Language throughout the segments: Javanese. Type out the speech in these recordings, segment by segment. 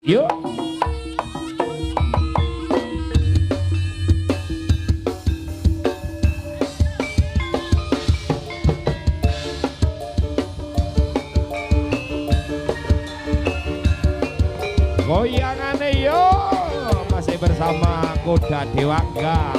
Yuk. Goyangannya yuk. Masih bersama Kuda Dewangga.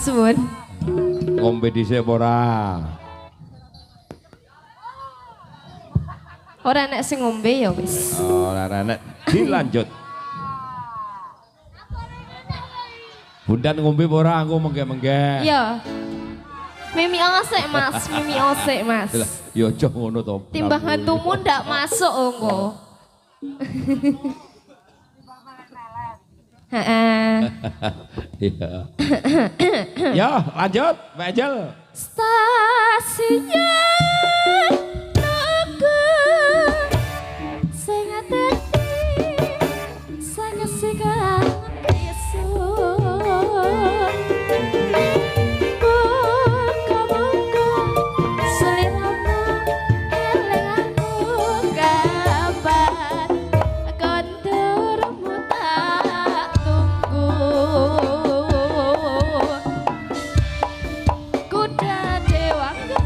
Suwun. Ngombe dhisik ora? Ora nek sing ngombe ya wis. Ora nek dilanjut. Bundan ngombe ora aku mengge-mengge. Iya. Mimi osek Mas. Lah, ya aja ngono to. Timbang hantumu ndak masuk engko. Heeh. Iya. Ya, lanjut, Mbak Angel. Stasinya Nuku sing ati sing sikan isun buka-buka seliramu eling aku kapan kondurmu tak tunggu. Kuda Dewangga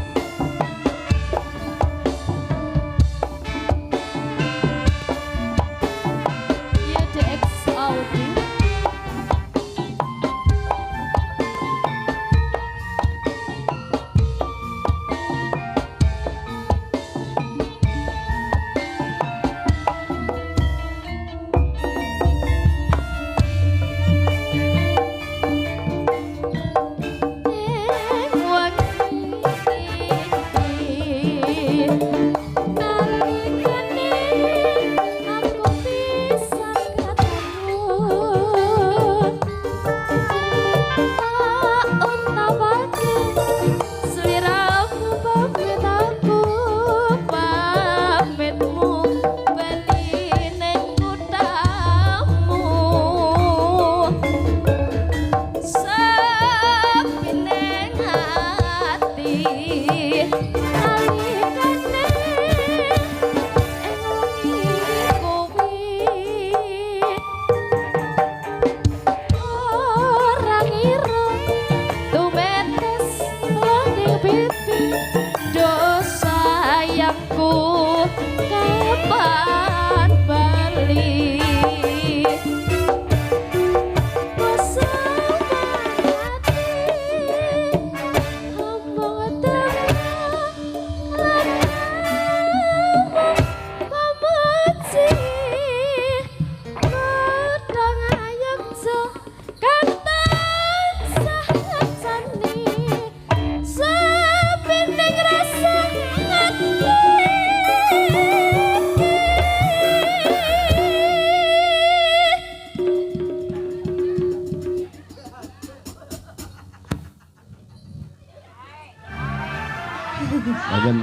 Mboten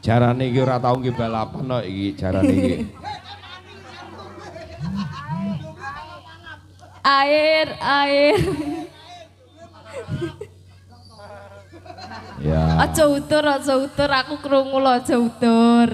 jarane iki ora tau nggih balapan kok iki jarane iki. Air. Ya. Aja utur, aku krungu lho aja utur.